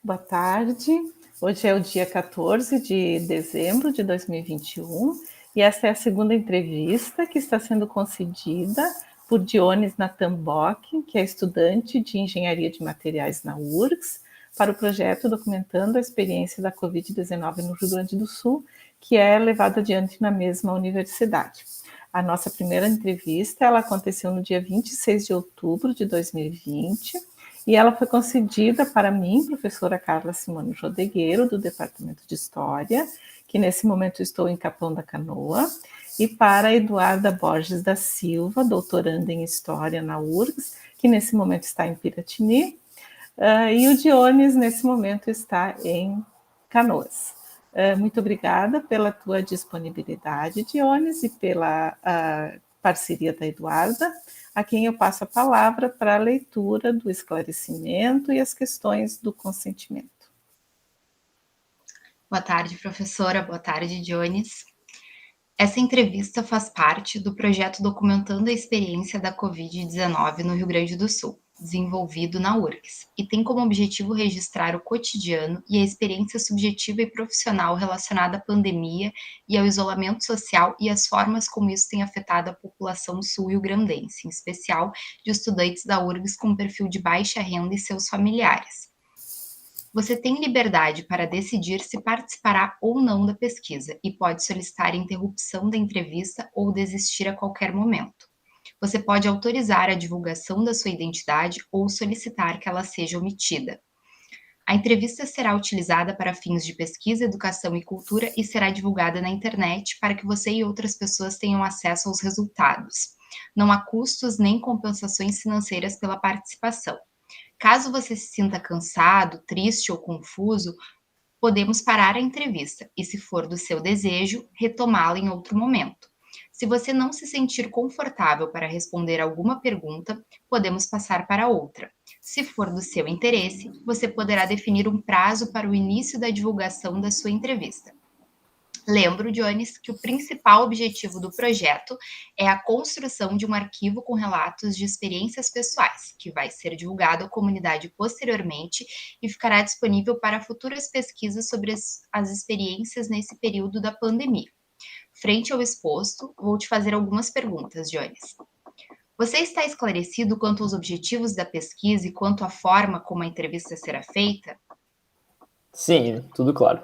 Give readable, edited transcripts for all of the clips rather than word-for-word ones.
Boa tarde. Hoje é o dia 14 de dezembro de 2021 e esta é a segunda entrevista que está sendo concedida por Dionis Natambock, que é estudante de Engenharia de Materiais na URGS, para o projeto documentando a experiência da Covid-19 no Rio Grande do Sul, que é levado adiante na mesma universidade. A nossa primeira entrevista ela aconteceu no dia 26 de outubro de 2020 e ela foi concedida para mim, professora Carla Simone Jodegueiro, do Departamento de História, que nesse momento estou em Capão da Canoa, e para Eduarda Borges da Silva, doutoranda em História na URGS, que nesse momento está em Piratini, e o Dionis, nesse momento, está em Canoas. Muito obrigada pela tua disponibilidade, Dionis, e pela parceria da Eduarda, a quem eu passo a palavra para a leitura do esclarecimento e as questões do consentimento. Boa tarde, professora. Boa tarde, Dionis. Essa entrevista faz parte do projeto Documentando a Experiência da Covid-19 no Rio Grande do Sul, desenvolvido na URGS, e tem como objetivo registrar o cotidiano e a experiência subjetiva e profissional relacionada à pandemia e ao isolamento social e as formas como isso tem afetado a população sul-rio-grandense, em especial de estudantes da URGS com perfil de baixa renda e seus familiares. Você tem liberdade para decidir se participará ou não da pesquisa e pode solicitar a interrupção da entrevista ou desistir a qualquer momento. Você pode autorizar a divulgação da sua identidade ou solicitar que ela seja omitida. A entrevista será utilizada para fins de pesquisa, educação e cultura e será divulgada na internet para que você e outras pessoas tenham acesso aos resultados. Não há custos nem compensações financeiras pela participação. Caso você se sinta cansado, triste ou confuso, podemos parar a entrevista e, se for do seu desejo, retomá-la em outro momento. Se você não se sentir confortável para responder alguma pergunta, podemos passar para outra. Se for do seu interesse, você poderá definir um prazo para o início da divulgação da sua entrevista. Lembro, Dionis, que o principal objetivo do projeto é a construção de um arquivo com relatos de experiências pessoais, que vai ser divulgado à comunidade posteriormente e ficará disponível para futuras pesquisas sobre as experiências nesse período da pandemia. Frente ao exposto, vou te fazer algumas perguntas, Dionis. Você está esclarecido quanto aos objetivos da pesquisa e quanto à forma como a entrevista será feita? Sim, tudo claro.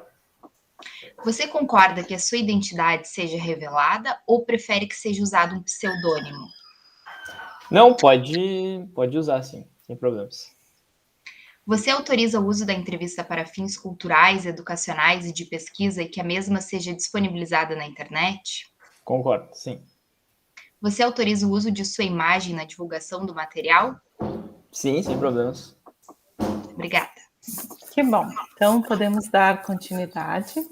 Você concorda que a sua identidade seja revelada ou prefere que seja usado um pseudônimo? Não, pode usar, sim, sem problemas. Você autoriza o uso da entrevista para fins culturais, educacionais e de pesquisa e que a mesma seja disponibilizada na internet? Concordo, sim. Você autoriza o uso de sua imagem na divulgação do material? Sim, sem problemas. Obrigada. Que bom. Então, podemos dar continuidade.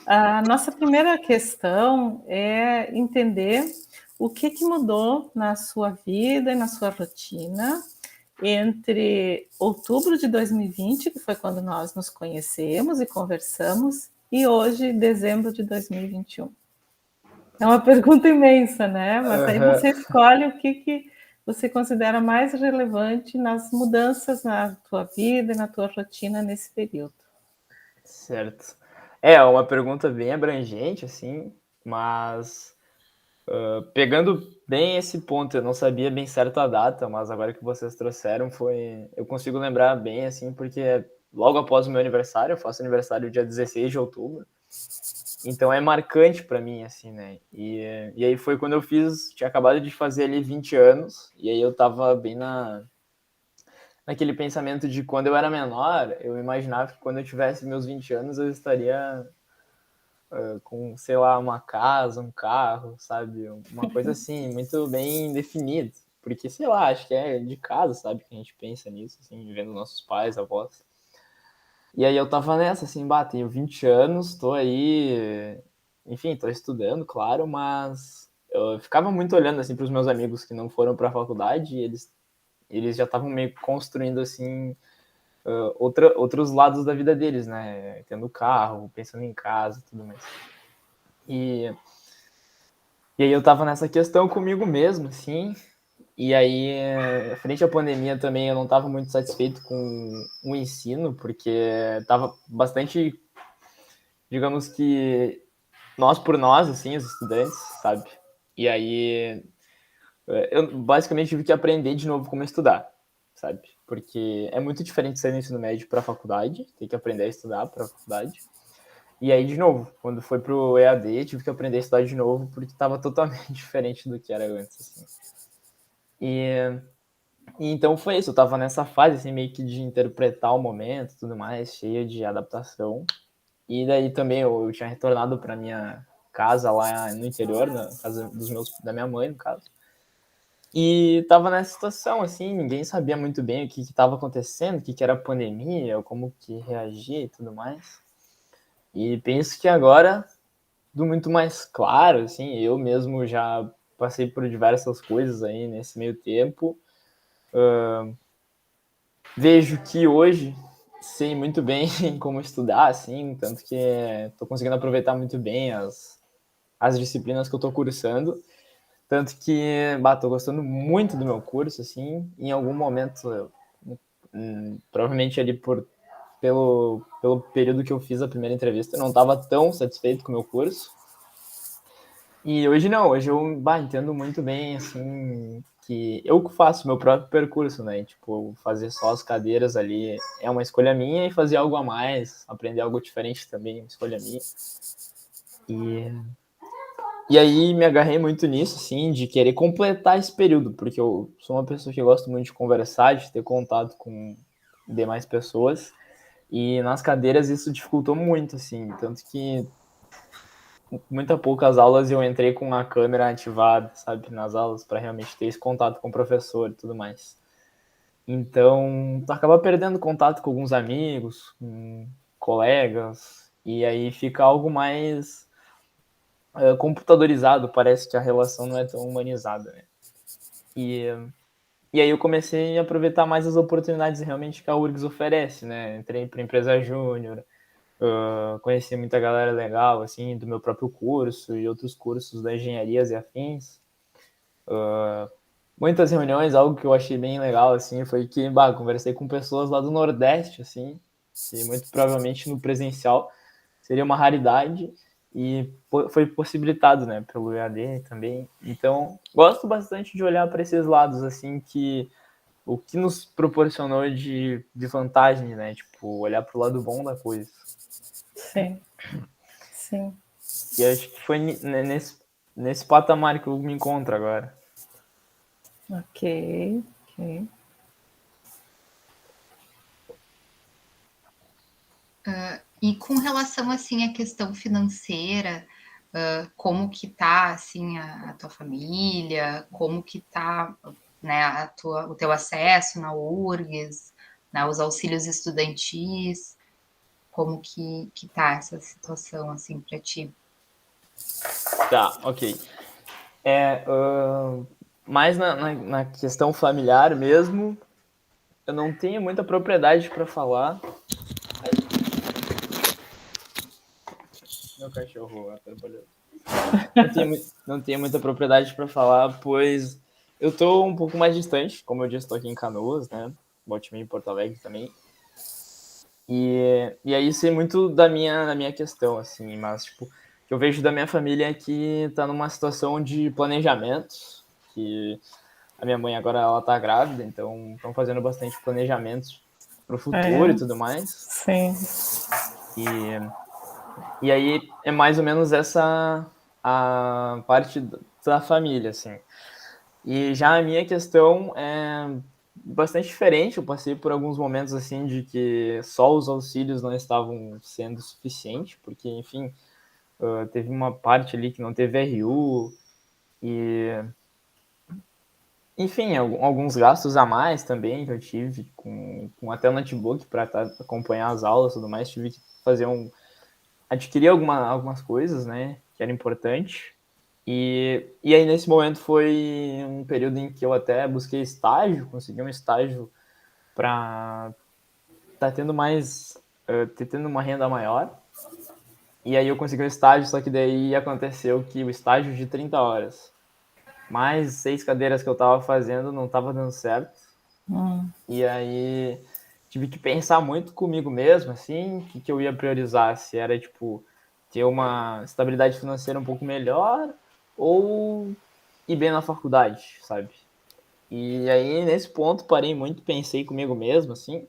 A nossa primeira questão é entender o que mudou na sua vida e na sua rotina entre outubro de 2020, que foi quando nós nos conhecemos e conversamos, e hoje, dezembro de 2021. É uma pergunta imensa, né? Mas aí você escolhe o que você considera mais relevante nas mudanças na tua vida e na tua rotina nesse período. Certo. É uma pergunta bem abrangente, assim, mas pegando bem esse ponto, eu não sabia bem certo a data, mas agora que vocês trouxeram, eu consigo lembrar bem, assim, porque logo após o meu aniversário, eu faço aniversário dia 16 de outubro, então é marcante para mim, assim, né? E aí foi quando eu tinha acabado de fazer ali 20 anos, e aí eu tava bem naquele pensamento de quando eu era menor, eu imaginava que quando eu tivesse meus 20 anos eu estaria com, sei lá, uma casa, um carro, sabe? Uma coisa assim, muito bem definida. Porque, sei lá, acho que é de casa, sabe? Que a gente pensa nisso, assim, vendo nossos pais, avós. E aí eu tava nessa, assim, tenho 20 anos, tô aí, enfim, tô estudando, claro, mas eu ficava muito olhando, assim, pros meus amigos que não foram pra faculdade e eles já estavam meio construindo, assim, outros lados da vida deles, né? Tendo carro, pensando em casa e tudo mais. E aí eu tava nessa questão comigo mesmo, assim, E aí, frente à pandemia também, eu não estava muito satisfeito com o ensino, porque estava bastante, digamos que, nós por nós, assim, os estudantes, sabe? E aí, eu basicamente tive que aprender de novo como estudar, sabe? Porque é muito diferente sair do ensino médio para a faculdade, tem que aprender a estudar para a faculdade. E aí, de novo, quando foi pro EAD, tive que aprender a estudar de novo, porque estava totalmente diferente do que era antes, assim. E então foi isso, eu tava nessa fase, assim, meio que de interpretar o momento e tudo mais, cheia de adaptação. E daí também eu tinha retornado pra minha casa lá no interior, na casa da minha mãe, no caso. E tava nessa situação, assim, ninguém sabia muito bem o que tava acontecendo, o que era pandemia, como que reagir e tudo mais. E penso que agora, tudo muito mais claro, assim, eu mesmo já passei por diversas coisas aí nesse meio tempo. Vejo que hoje sei muito bem como estudar, assim, tanto que estou conseguindo aproveitar muito bem as disciplinas que eu estou cursando, tanto que estou gostando muito do meu curso, assim, em algum momento, provavelmente ali pelo período que eu fiz a primeira entrevista, eu não estava tão satisfeito com o meu curso, e hoje não, hoje eu entendo muito bem, assim, que eu que faço meu próprio percurso, né? Tipo, fazer só as cadeiras ali é uma escolha minha e fazer algo a mais, aprender algo diferente também é uma escolha minha. E aí me agarrei muito nisso, assim, de querer completar esse período, porque eu sou uma pessoa que gosta muito de conversar, de ter contato com demais pessoas, e nas cadeiras isso dificultou muito, assim, tanto que muitas poucas aulas eu entrei com a câmera ativada, sabe, nas aulas, para realmente ter esse contato com o professor e tudo mais. Então, tu acaba perdendo contato com alguns amigos, com colegas, e aí fica algo mais computadorizado, parece que a relação não é tão humanizada, né? E, e aí eu comecei a aproveitar mais as oportunidades realmente que a URGS oferece, né? Entrei para empresa júnior, conheci muita galera legal, assim, do meu próprio curso e outros cursos da engenharias e afins. Muitas reuniões, algo que eu achei bem legal, assim, foi que, conversei com pessoas lá do Nordeste, assim, que muito provavelmente no presencial seria uma raridade e foi possibilitado, né, pelo EAD também. Então, gosto bastante de olhar para esses lados, assim, que o que nos proporcionou de vantagem, né, tipo, olhar para o lado bom da coisa. Sim, sim. E acho que foi nesse patamar que eu me encontro agora. Ok, ok. E com relação, assim, à questão financeira, como que tá, assim, a tua família, como que tá, né, o teu acesso na URGS, né, os auxílios estudantis, como que tá essa situação, assim, para ti? Tá, ok. Mais na questão familiar mesmo, eu não tenho muita propriedade para falar. Meu cachorro atrapalhou. Não tenho muita propriedade para falar, pois eu tô um pouco mais distante, como eu disse, estou aqui em Canoas, né? Baltimore em Porto Alegre também. E aí sei muito da minha questão, assim, mas, tipo, o que eu vejo da minha família é que tá numa situação de planejamento, que a minha mãe agora ela tá grávida, então estão fazendo bastante planejamentos pro futuro É, e tudo mais. sim. E aí é mais ou menos essa a parte da família, assim. E já a minha questão é bastante diferente. Eu passei por alguns momentos assim de que só os auxílios não estavam sendo suficientes, porque, enfim, teve uma parte ali que não teve RU e, enfim, alguns gastos a mais também que eu tive com até o notebook para acompanhar as aulas e tudo mais. Tive que fazer adquirir algumas coisas, né, que era importante. E aí, nesse momento, foi um período em que eu até busquei estágio, consegui um estágio para estar tendo tendo uma renda maior. E aí eu consegui um estágio, só que daí aconteceu que o estágio de 30 horas. mais 6 cadeiras que eu tava fazendo não tava dando certo. Hum. E aí tive que pensar muito comigo mesmo, assim, o que eu ia priorizar, se era, tipo, ter uma estabilidade financeira um pouco melhor ou ir bem na faculdade, sabe? E aí, nesse ponto, parei muito, pensei comigo mesmo, assim,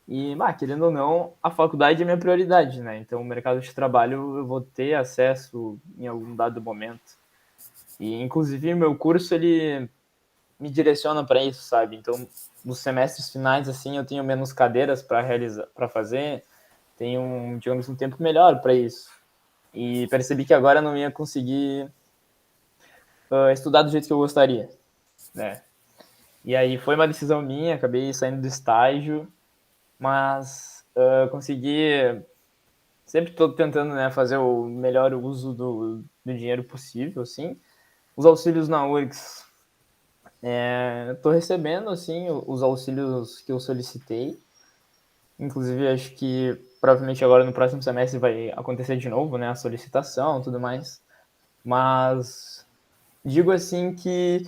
e, querendo ou não, a faculdade é minha prioridade, né? Então, o mercado de trabalho eu vou ter acesso em algum dado momento. E, inclusive, o meu curso, ele me direciona para isso, sabe? Então, nos semestres finais, assim, eu tenho menos cadeiras para realizar, para fazer, tenho, digamos, um tempo melhor para isso. E percebi que agora não ia conseguir estudar do jeito que eu gostaria, né? E aí foi uma decisão minha, acabei saindo do estágio, mas consegui. Sempre estou tentando, né, fazer o melhor uso do dinheiro possível, assim. Os auxílios na URGS, estou recebendo, assim, os auxílios que eu solicitei. Inclusive, acho que provavelmente agora no próximo semestre vai acontecer de novo, né, a solicitação e tudo mais. Mas digo assim que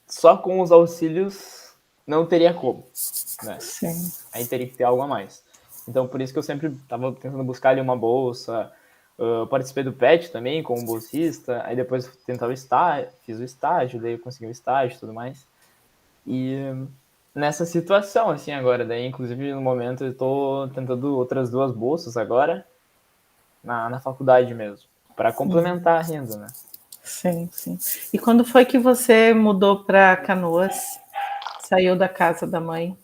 só com os auxílios não teria como, né? Sim. Aí teria que ter algo a mais. Então, por isso que eu sempre estava tentando buscar ali uma bolsa. Eu participei do PET também, como bolsista. Aí depois tentava o estágio, fiz o estágio, daí eu consegui o estágio e tudo mais. E nessa situação, assim, agora. Daí, inclusive, no momento, eu estou tentando outras 2 bolsas agora, na faculdade mesmo, para complementar a renda, né? Sim, sim. E quando foi que você mudou para Canoas? Saiu da casa da mãe?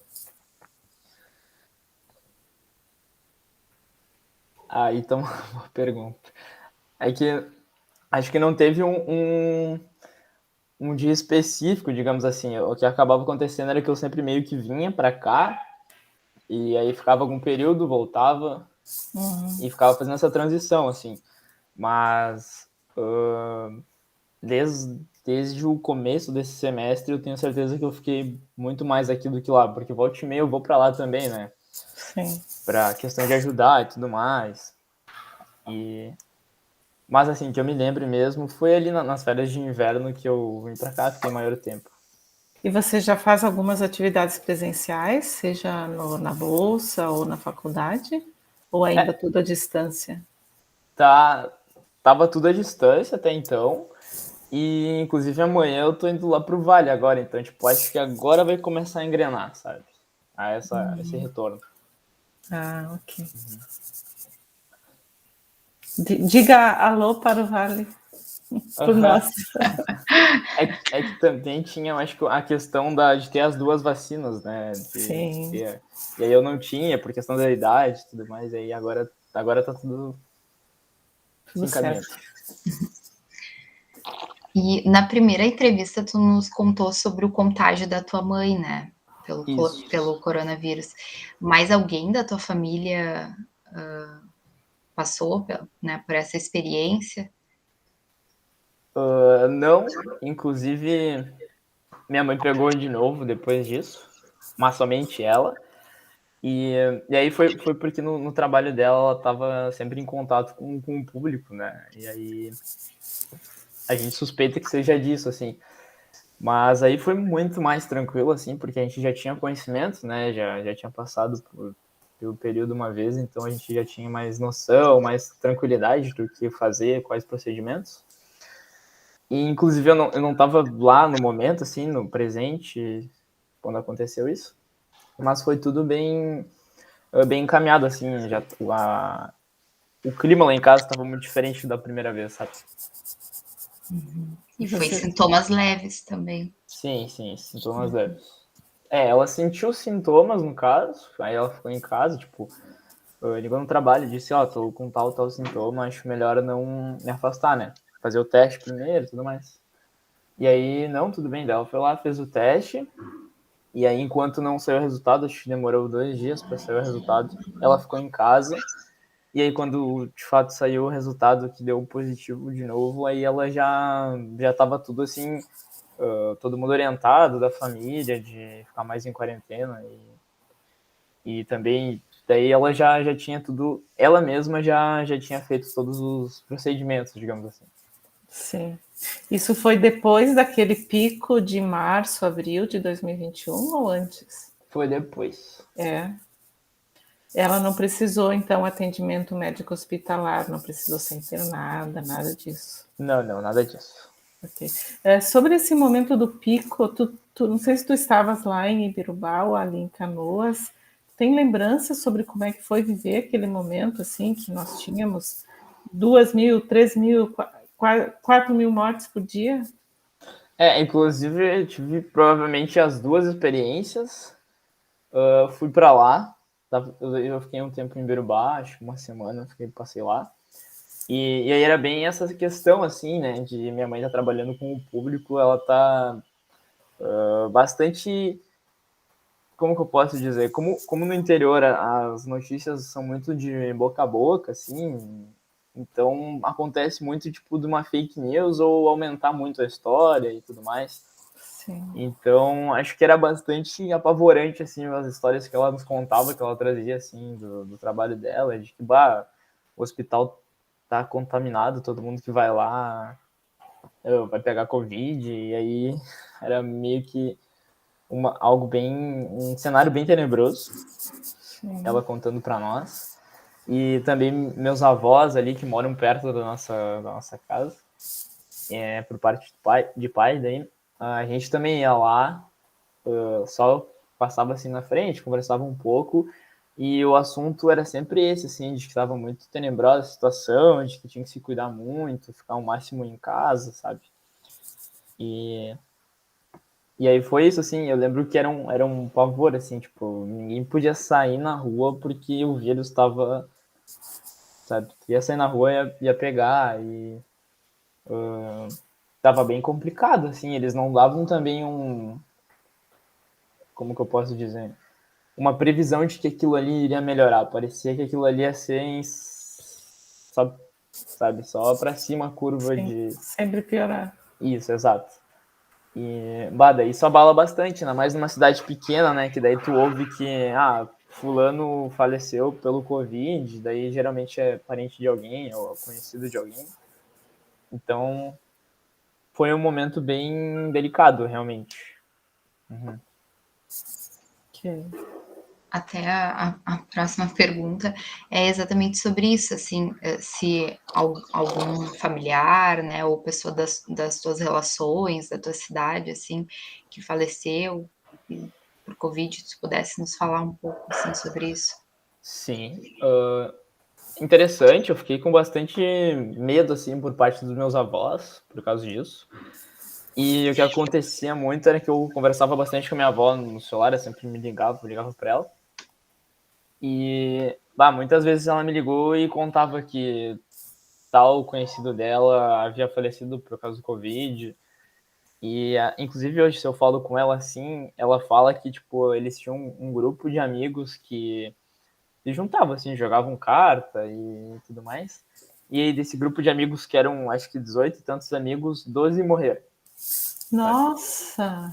Aí, então, uma pergunta. É que acho que não teve um dia específico, digamos assim. O que acabava acontecendo era que eu sempre meio que vinha para cá, e aí ficava algum período, voltava, e ficava fazendo essa transição, assim. Mas desde o começo desse semestre, eu tenho certeza que eu fiquei muito mais aqui do que lá, porque volta e meia eu vou para lá também, né? Sim. Pra questão de ajudar e tudo mais. E Mas assim, que eu me lembro mesmo, foi ali nas férias de inverno que eu vim pra cá, fiquei maior tempo. E você já faz algumas atividades presenciais, seja na bolsa ou na faculdade? Ou ainda É, tudo à distância? tá, tava tudo à distância até então, e inclusive amanhã eu tô indo lá pro Vale agora, então, tipo, acho que agora vai começar a engrenar, sabe? Esse retorno. Ah, ok. Diga alô para o Vale, por Aham. nós. É que também tinha, eu acho que a questão de ter as 2 vacinas, né? Sim, E aí eu não tinha, por questão da idade e tudo mais, e aí agora tá tudo se tudo certo. encaminhando. E na primeira entrevista tu nos contou sobre o contágio da tua mãe, né, Isso. pelo coronavírus. Mais alguém da tua família, passou né, por essa experiência? Não, inclusive minha mãe pegou de novo depois disso, mas somente ela. E, e aí foi porque no trabalho dela ela estava sempre em contato com o público, né? E aí a gente suspeita que seja disso, assim. Mas aí foi muito mais tranquilo, assim, porque a gente já tinha conhecimento, né? Já tinha passado pelo período uma vez, então a gente já tinha mais noção, mais tranquilidade do que fazer, quais procedimentos. E, inclusive, eu não tava lá no momento, assim, no presente, quando aconteceu isso. Mas foi tudo bem encaminhado, assim. O clima lá em casa estava muito diferente da primeira vez, sabe? E E foi você? sintomas leves também. Sim, sintomas leves. Ela sentiu sintomas, no caso, aí ela ficou em casa, tipo, ligou no trabalho e disse, tô com tal sintoma, acho melhor não me afastar, né? Fazer o teste primeiro e tudo mais. E aí, não, tudo bem, ela foi lá, fez o teste, e aí, enquanto não saiu o resultado, acho que demorou 2 dias para sair o resultado, ela ficou em casa. E aí, quando de fato saiu o resultado que deu positivo de novo, aí ela já tava tudo assim, todo mundo orientado da família, de ficar mais em quarentena. E também, daí ela já tinha tudo, ela mesma já tinha feito todos os procedimentos, digamos assim. Sim. Isso foi depois daquele pico de março, abril de 2021 ou antes? Foi depois. É. Ela não precisou, então, atendimento médico hospitalar, não precisou ser internada, nada disso. Não, nada disso. Okay. Sobre esse momento do pico, não sei se tu estavas lá em Ibirubá ou ali em Canoas, tem lembranças sobre como é que foi viver aquele momento, assim, que nós tínhamos 2.000, 3.000, 4.000 mortes por dia? Inclusive, eu tive provavelmente as duas experiências. Fui para lá, eu fiquei um tempo em Birubá, acho que uma semana, passei lá. E aí era bem essa questão, assim, né, de minha mãe tá trabalhando com o público, ela tá bastante, como que eu posso dizer, como no interior as notícias são muito de boca a boca, assim, então acontece muito, tipo, de uma fake news ou aumentar muito a história e tudo mais. Sim. Então, acho que era bastante apavorante, assim, as histórias que ela nos contava, que ela trazia, assim, do trabalho dela, de que, o hospital tá contaminado, todo mundo que vai lá vai pegar Covid, e aí era meio que um cenário bem tenebroso, Sim. ela contando para nós. E também meus avós ali, que moram perto da nossa casa, por parte de pai, daí a gente também ia lá, só passava assim na frente, conversava um pouco, e o assunto era sempre esse, assim, de que estava muito tenebrosa a situação, de que tinha que se cuidar muito, ficar o máximo em casa, sabe? E aí foi isso, assim, eu lembro que era um pavor, assim, tipo, ninguém podia sair na rua porque o vírus estava, sabe, ia sair na rua, ia pegar, e tava bem complicado, assim, eles não davam também como que eu posso dizer, uma previsão de que aquilo ali iria melhorar. Parecia que aquilo ali ia ser só, sabe, só para cima a curva Sim, de. sempre piorar. Isso, exato. E, daí isso abala bastante, ainda mais numa cidade pequena, né? Que daí tu ouve que, fulano faleceu pelo Covid, daí geralmente é parente de alguém ou conhecido de alguém. Então, foi um momento bem delicado, realmente. Uhum. Okay. Até a próxima pergunta é exatamente sobre isso, assim, se algum familiar, né, ou pessoa das tuas relações, da tua cidade, assim, que faleceu por Covid, se pudesse nos falar um pouco, assim, sobre isso. Sim. Interessante, eu fiquei com bastante medo, assim, por parte dos meus avós, por causa disso. E o que acontecia muito era que eu conversava bastante com a minha avó no celular, eu sempre me ligava pra ela. E, muitas vezes ela me ligou e contava que tal conhecido dela havia falecido por causa do Covid. E, inclusive, hoje, se eu falo com ela assim, ela fala que, tipo, eles tinham um grupo de amigos que se juntavam, assim, jogavam carta e tudo mais. E aí, desse grupo de amigos, que eram, acho que 18 e tantos amigos, 12 morreram. Nossa!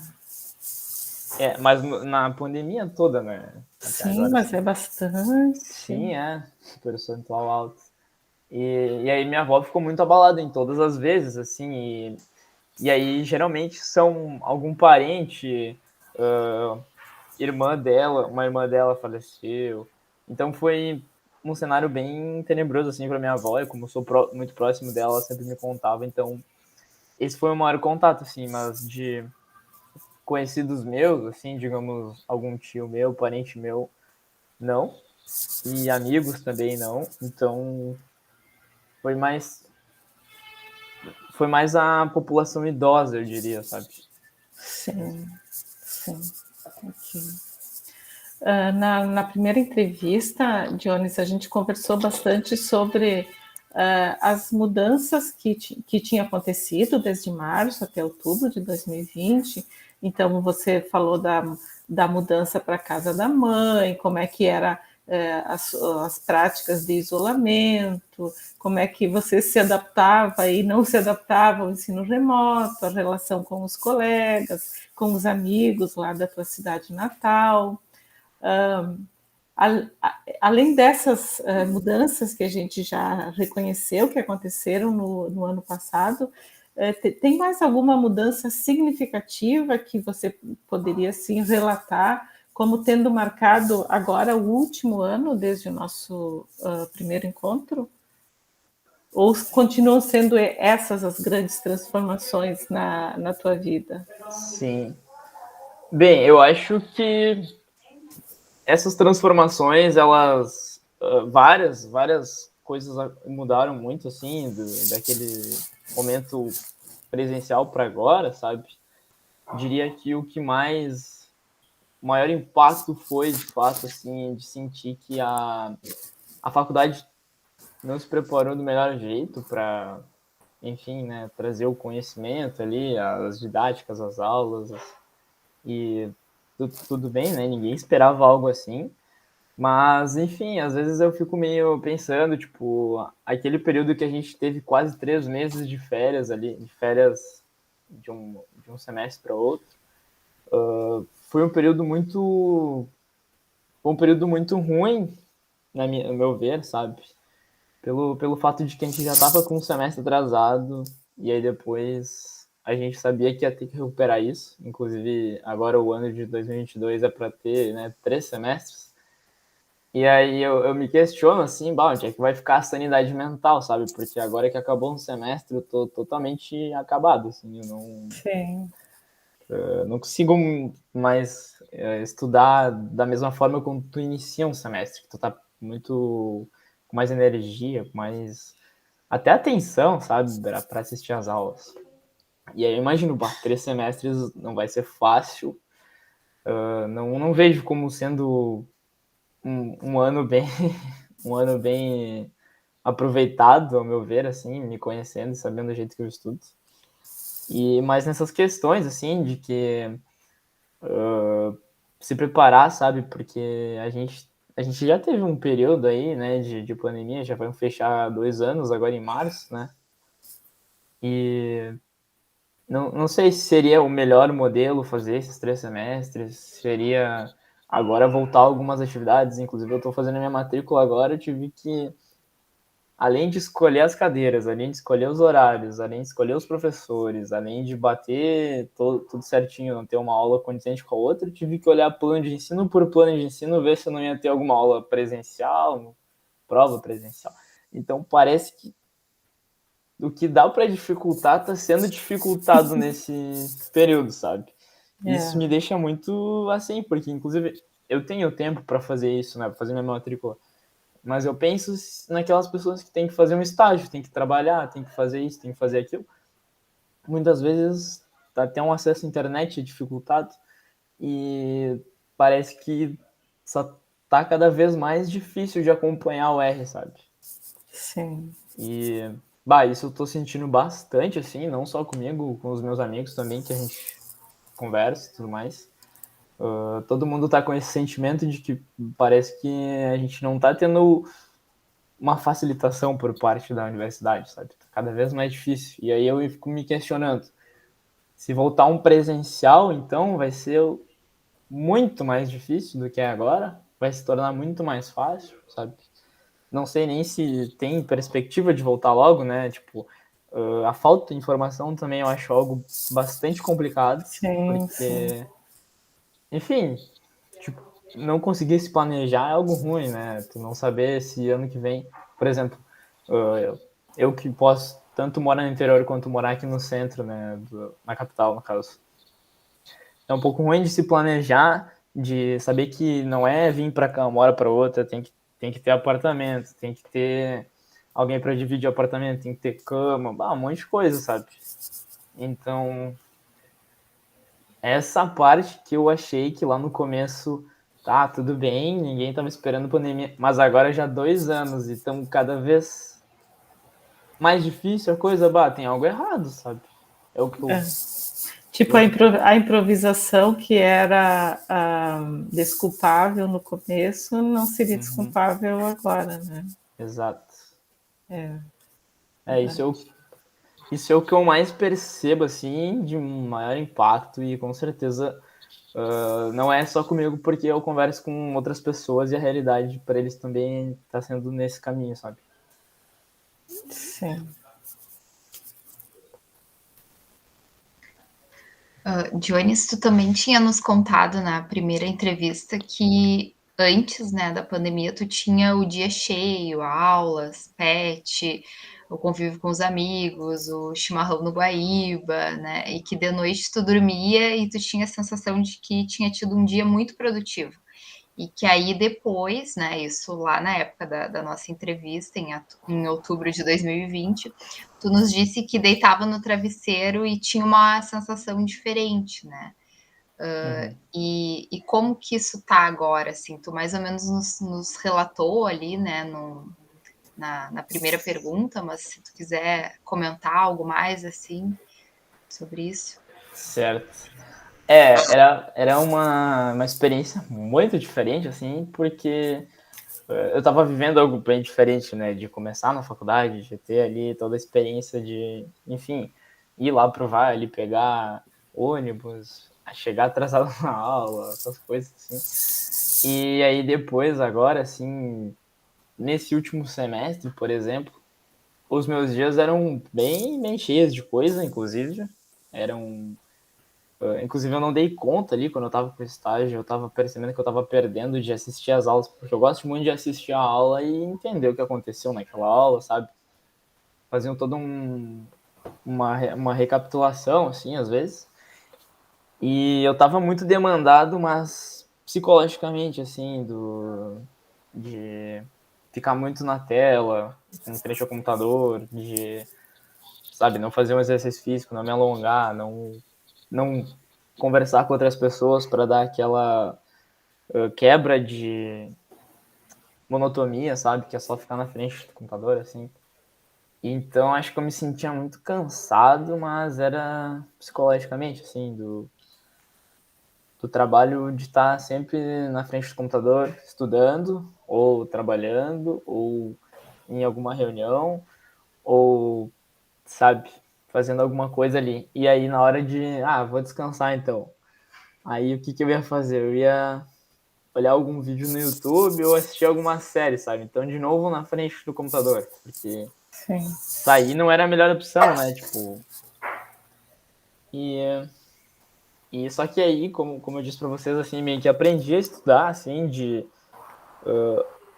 Mas na pandemia toda, né? Até Sim, agora, mas assim. é bastante. Sim, percentual alto. E aí minha avó ficou muito abalada em todas as vezes, assim, e aí geralmente são algum parente, uma irmã dela faleceu. Então foi um cenário bem tenebroso, assim, para minha avó, e como eu sou muito próximo dela, ela sempre me contava, então esse foi o maior contato, assim, mas de conhecidos meus, assim, digamos, algum tio meu, parente meu, não, e amigos também não, então foi mais foi mais a população idosa, eu diria, sabe? Sim, sim. Okay. Na primeira entrevista, Dionis, a gente conversou bastante sobre as mudanças que tinham acontecido desde março até outubro de 2020. Então, você falou da mudança para a casa da mãe, como é que era as práticas de isolamento, como é que você se adaptava e não se adaptava ao ensino remoto, a relação com os colegas, com os amigos lá da tua cidade natal. além dessas mudanças que a gente já reconheceu que aconteceram no ano passado, tem mais alguma mudança significativa que você poderia, assim, relatar como tendo marcado agora o último ano desde o nosso primeiro encontro? Ou continuam sendo essas as grandes transformações na tua vida? Sim. Bem, eu acho que essas transformações, elas várias coisas mudaram muito, assim, daquele momento presencial para agora, sabe? Diria que o maior impacto foi, de fato, assim, de sentir que a faculdade não se preparou do melhor jeito para, enfim, né, trazer o conhecimento ali, as didáticas, as aulas, e tudo bem, né? Ninguém esperava algo assim. Mas, enfim, às vezes eu fico meio pensando, tipo, aquele período que a gente teve quase 3 meses de férias ali, de férias de um semestre para outro, foi um período muito ruim, no meu ver, sabe? Pelo fato de que a gente já estava com um semestre atrasado, e aí depois a gente sabia que ia ter que recuperar isso. Inclusive, agora o ano de 2022 é para ter, né, 3 semestres. E aí eu me questiono, assim, onde é que vai ficar a sanidade mental, sabe? Porque agora que acabou um semestre, eu tô totalmente acabado, assim, Sim. eu não consigo mais estudar da mesma forma como tu inicia um semestre, que tu tá muito com mais energia, com mais até atenção, sabe, para assistir às aulas. E aí eu imagino, 3 semestres não vai ser fácil, não vejo como sendo um ano bem um ano bem aproveitado, ao meu ver, assim, me conhecendo e sabendo do jeito que eu estudo. E mais nessas questões, assim, de que se preparar, sabe? Porque a gente já teve um período aí, né, de pandemia, já vamos fechar 2 anos agora em março, né? E não sei se seria o melhor modelo fazer esses 3 semestres, seria agora voltar algumas atividades, inclusive eu estou fazendo a minha matrícula agora, eu tive que, além de escolher as cadeiras, além de escolher os horários, além de escolher os professores, além de bater tudo certinho, não ter uma aula condizente com a outra, eu tive que olhar plano de ensino por plano de ensino, ver se eu não ia ter alguma aula presencial, prova presencial. Então parece que o que dá para dificultar está sendo dificultado nesse período, sabe? Isso me deixa muito assim, porque inclusive eu tenho tempo para fazer isso, né, para fazer minha matrícula. Mas eu penso naquelas pessoas que têm que fazer um estágio, têm que trabalhar, têm que fazer isso, têm que fazer aquilo. Muitas vezes até um acesso à internet é dificultado e parece que só tá cada vez mais difícil de acompanhar o R, sabe? Sim. E, isso eu tô sentindo bastante, assim, não só comigo, com os meus amigos também, que a gente conversa e tudo mais. Todo mundo tá com esse sentimento de que parece que a gente não tá tendo uma facilitação por parte da universidade, sabe? Tá cada vez mais difícil. E aí eu fico me questionando, se voltar um presencial, então vai ser muito mais difícil do que é agora, vai se tornar muito mais fácil, sabe? Não sei nem se tem perspectiva de voltar logo, né? Tipo, a falta de informação também eu acho algo bastante complicado, Sim, sim. porque, enfim, tipo, não conseguir se planejar é algo ruim, né? Tu não saber se ano que vem, por exemplo, eu que posso tanto morar no interior quanto morar aqui no centro, né? Na capital, no caso. É um pouco ruim de se planejar, de saber que não é vir para cá uma hora para outra, tem que ter apartamento, tem que ter alguém para dividir o apartamento, tem que ter cama, um monte de coisa, sabe? Então, essa parte que eu achei que lá no começo, tá, tudo bem, ninguém tava esperando pandemia, mas agora já 2 anos e estamos cada vez mais difícil a coisa, tem algo errado, sabe? É o que eu. Tipo, a improvisação que era desculpável no começo não seria desculpável agora, né? Exato. É, Isso é o que eu mais percebo, assim, de maior impacto e com certeza não é só comigo, porque eu converso com outras pessoas e a realidade para eles também está sendo nesse caminho, sabe? Sim. Jones, tu também tinha nos contado na primeira entrevista que antes, né, da pandemia, tu tinha o dia cheio, aulas, pet, o convívio com os amigos, o chimarrão no Guaíba, né, e que de noite tu dormia e tu tinha a sensação de que tinha tido um dia muito produtivo. E que aí depois, né, isso lá na época da nossa entrevista, em outubro de 2020, tu nos disse que deitava no travesseiro e tinha uma sensação diferente, né? Uhum. E como que isso tá agora, assim? Tu mais ou menos nos relatou ali, né, na primeira pergunta, mas se tu quiser comentar algo mais, assim, sobre isso. Certo. Era uma experiência muito diferente, assim, porque eu estava vivendo algo bem diferente, né? De começar na faculdade, de ter ali toda a experiência de, enfim, ir lá pro Vale, pegar ônibus, chegar atrasado na aula, essas coisas assim. E aí depois, agora, assim, nesse último semestre, por exemplo, os meus dias eram bem cheios de coisa, inclusive. Eram Inclusive, eu não dei conta ali quando eu tava com o estágio, eu tava percebendo que eu tava perdendo de assistir as aulas, porque eu gosto muito de assistir a aula e entender o que aconteceu naquela aula, sabe? Faziam toda uma recapitulação, assim, às vezes. E eu tava muito demandado, mas psicologicamente, assim, de ficar muito na tela, em frente ao computador, de, sabe, não fazer um exercício físico, não me alongar, não conversar com outras pessoas para dar aquela quebra de monotonia, sabe? Que é só ficar na frente do computador, assim. Então, acho que eu me sentia muito cansado, mas era psicologicamente, assim, do trabalho de estar sempre na frente do computador, estudando, ou trabalhando, ou em alguma reunião, ou, sabe, fazendo alguma coisa ali. E aí, na hora de, vou descansar então. Aí, o que que eu ia fazer? Eu ia olhar algum vídeo no YouTube ou assistir alguma série, sabe? Então, de novo, na frente do computador, porque Sim. sair não era a melhor opção, né? Tipo, e, e só que aí, como eu disse pra vocês, assim, meio que aprendi a estudar, assim, de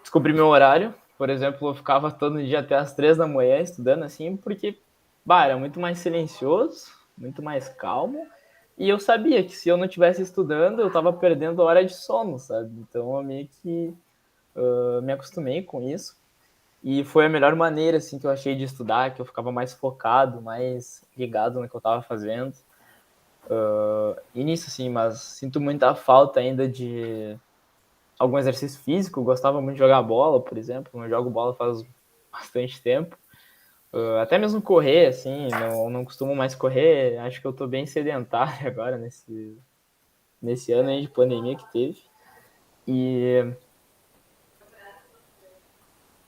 descobrir meu horário. Por exemplo, eu ficava todo dia até as 3 da manhã estudando, assim, porque, era muito mais silencioso, muito mais calmo. E eu sabia que se eu não estivesse estudando, eu tava perdendo hora de sono, sabe? Então eu meio que me acostumei com isso. E foi a melhor maneira, assim, que eu achei de estudar, que eu ficava mais focado, mais ligado no que eu estava fazendo. E nisso, assim, mas sinto muita falta ainda de algum exercício físico. Eu gostava muito de jogar bola, por exemplo. Não jogo bola faz bastante tempo. Até mesmo correr, assim, não costumo mais correr. Acho que eu tô bem sedentário agora nesse ano aí de pandemia que teve. E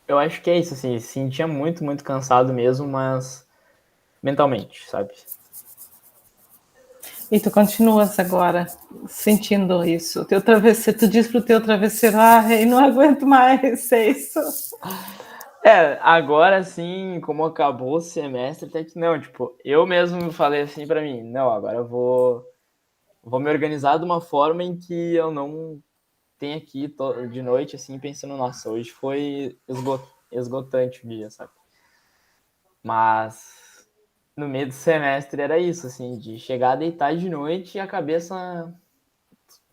eu acho que é isso, assim, sentia muito cansado mesmo, mas mentalmente, sabe? E tu continuas agora sentindo isso? O teu travesseiro, tu diz pro teu travesseiro, ai, não aguento mais isso. Agora sim, como acabou o semestre, até que não, tipo, eu mesmo falei assim pra mim, não, agora eu vou me organizar de uma forma em que eu não tenha aqui de noite, assim, pensando, nossa, hoje foi esgotante o dia, sabe? Mas no meio do semestre era isso, assim, de chegar a deitar de noite e a cabeça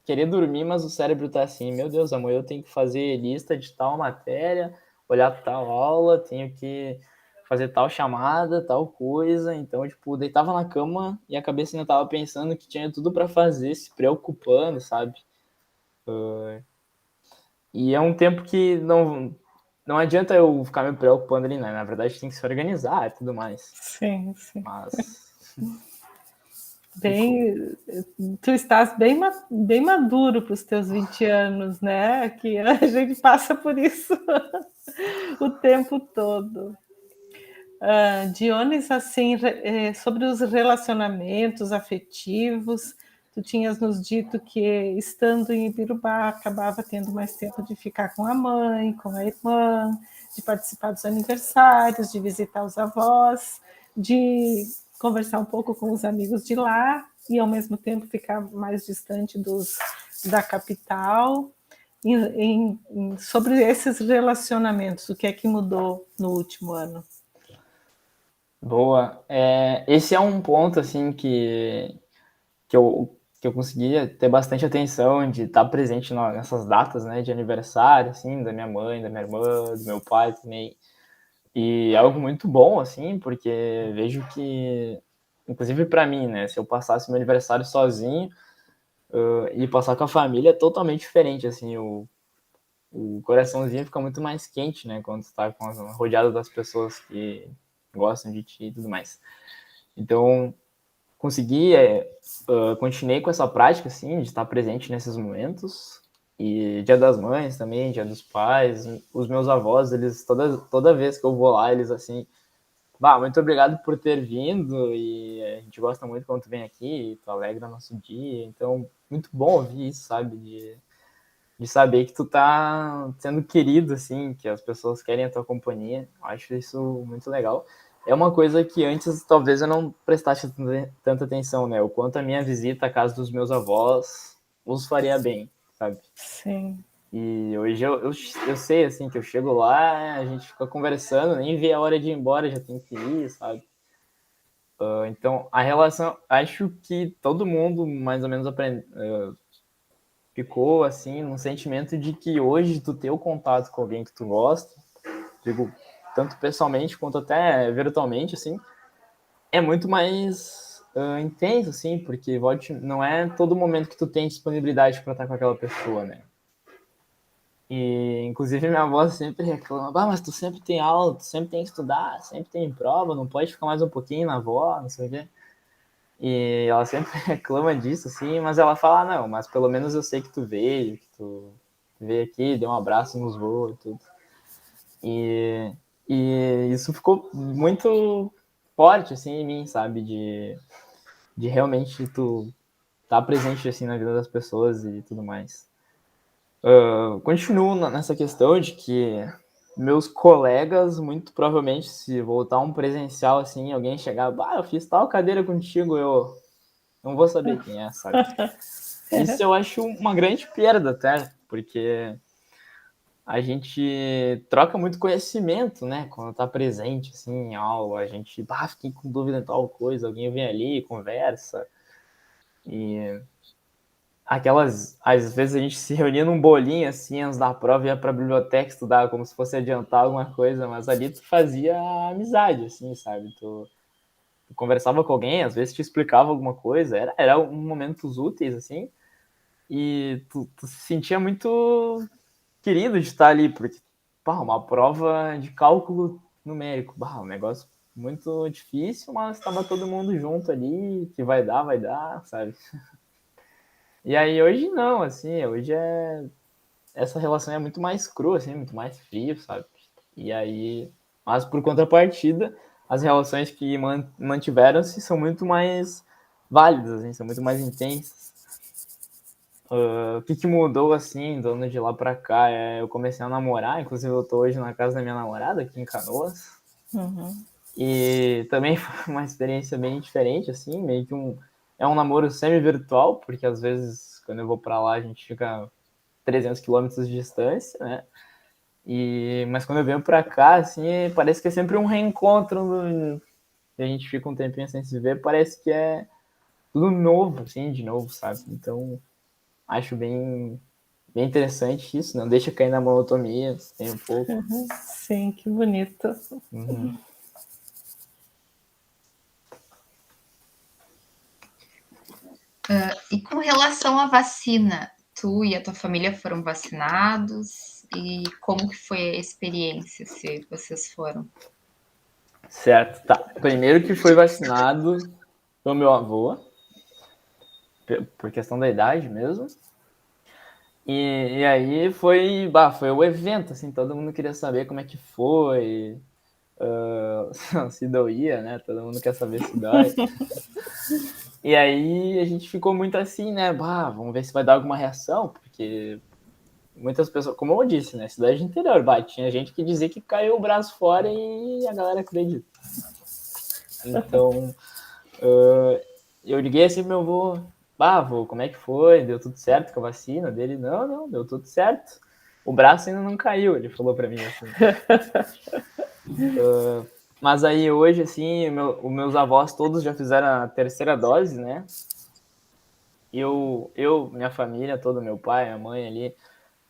querer dormir, mas o cérebro tá assim, meu Deus, amanhã eu tenho que fazer lista de tal matéria, olhar tal aula, tenho que fazer tal chamada, tal coisa. Então, tipo, deitava na cama e a cabeça ainda tava pensando que tinha tudo para fazer, se preocupando, sabe? E é um tempo que não adianta eu ficar me preocupando ali, né? Na verdade, tem que se organizar e tudo mais. Sim, sim. Mas ficou. Bem, tu estás bem maduro para os teus 20 anos, né? Que a gente passa por isso o tempo todo. Dionis, assim, sobre os relacionamentos afetivos, Tu tinhas nos dito que, estando em Ibirubá, acabava tendo mais tempo de ficar com a mãe, com a irmã, de participar dos aniversários, de visitar os avós, de conversar um pouco com os amigos de lá e, ao mesmo tempo, ficar mais distante da capital. Sobre esses relacionamentos, o que é que mudou no último ano? Boa. Esse é um ponto, assim, que eu conseguia ter bastante atenção de estar presente nessas datas, né, de aniversário, assim, da minha mãe, da minha irmã, do meu pai também. E é algo muito bom, assim, porque vejo que, inclusive para mim, né, se eu passasse meu aniversário sozinho e passar com a família, é totalmente diferente, assim, o coraçãozinho fica muito mais quente, né, quando tu tá rodeado das pessoas que gostam de ti e tudo mais. Então, consegui, continuei com essa prática, assim, de estar presente nesses momentos. E Dia das Mães também, Dia dos Pais, os meus avós, eles, toda vez que eu vou lá, eles, assim, muito obrigado por ter vindo, e a gente gosta muito quando tu vem aqui, tu alegra nosso dia. Então, muito bom ouvir isso, sabe, de saber que tu tá sendo querido, assim, que as pessoas querem a tua companhia. Eu acho isso muito legal. É uma coisa que antes talvez eu não prestasse tanta atenção, né? O quanto a minha visita à casa dos meus avós os faria bem, sabe? Sim. E hoje eu sei, assim, que eu chego lá, a gente fica conversando, nem vê a hora de ir embora, já tem que ir, sabe? Então, a relação, acho que todo mundo mais ou menos ficou, assim, num sentimento de que hoje tu ter o contato com alguém que tu gosta, digo, tanto pessoalmente quanto até virtualmente, assim, é muito mais intenso, assim, porque não é todo momento que tu tem disponibilidade para estar com aquela pessoa, né? E, inclusive, minha avó sempre reclama, mas tu sempre tem aula, tu sempre tem que estudar, sempre tem prova, não pode ficar mais um pouquinho na avó, não sei o quê. E ela sempre reclama disso, assim, mas ela fala, não, mas pelo menos eu sei que tu veio, que tu veio aqui, deu um abraço nos voos e tudo. E isso ficou muito forte, assim, em mim, sabe, de realmente tu estar presente, assim, na vida das pessoas e tudo mais. Continuo nessa questão de que meus colegas, muito provavelmente, se voltar um presencial, assim, alguém chegar, eu fiz tal cadeira contigo, eu não vou saber quem é, sabe? Isso eu acho uma grande perda até, porque a gente troca muito conhecimento, né? Quando tá presente, assim, em aula, a gente, fiquei com dúvida em tal coisa, alguém vem ali, conversa. E às vezes a gente se reunia num bolinho, assim, antes da prova, ia pra biblioteca estudar como se fosse adiantar alguma coisa, mas ali tu fazia amizade, assim, sabe? Tu conversava com alguém, às vezes te explicava alguma coisa, era um momentos úteis, assim, e tu se sentia muito querido de estar ali, porque, uma prova de cálculo numérico, um negócio muito difícil, mas estava todo mundo junto ali, que vai dar, sabe? E aí hoje não, assim, essa relação é muito mais crua, assim, muito mais frio, sabe? E aí, mas por contrapartida, as relações que mantiveram-se são muito mais válidas, assim, são muito mais intensas. O que mudou, assim, do ano de lá pra cá? Eu comecei a namorar, inclusive eu tô hoje na casa da minha namorada, aqui em Canoas. Uhum. E também foi uma experiência bem diferente, assim, meio que é um namoro semi-virtual, porque às vezes, quando eu vou pra lá, a gente fica 300 quilômetros de distância, né? Mas quando eu venho pra cá, assim, parece que é sempre um reencontro, e a gente fica um tempinho sem se ver, parece que é tudo novo, assim, de novo, sabe? Então, acho bem interessante isso, não deixa cair na monotonia, tem um pouco. Sim, que bonito. Uhum. E com relação à vacina, tu e a tua família foram vacinados? E como que foi a experiência, se vocês foram? Certo, tá. Primeiro que foi vacinado foi o meu avô, por questão da idade mesmo. E aí foi o evento, assim, todo mundo queria saber como é que foi, se doía, né? Todo mundo quer saber se dói. E aí a gente ficou muito assim, né? Bah, vamos ver se vai dar alguma reação, porque muitas pessoas, como eu disse, né? Cidade interior, bah, tinha gente que dizia que caiu o braço fora e a galera acredita. Então, eu liguei assim pro meu avô, bah, vô, como é que foi? Deu tudo certo com a vacina dele? Não, deu tudo certo. O braço ainda não caiu, ele falou pra mim assim. Mas aí hoje, assim, os meus avós todos já fizeram a terceira dose, né? Minha família toda, meu pai, minha mãe ali,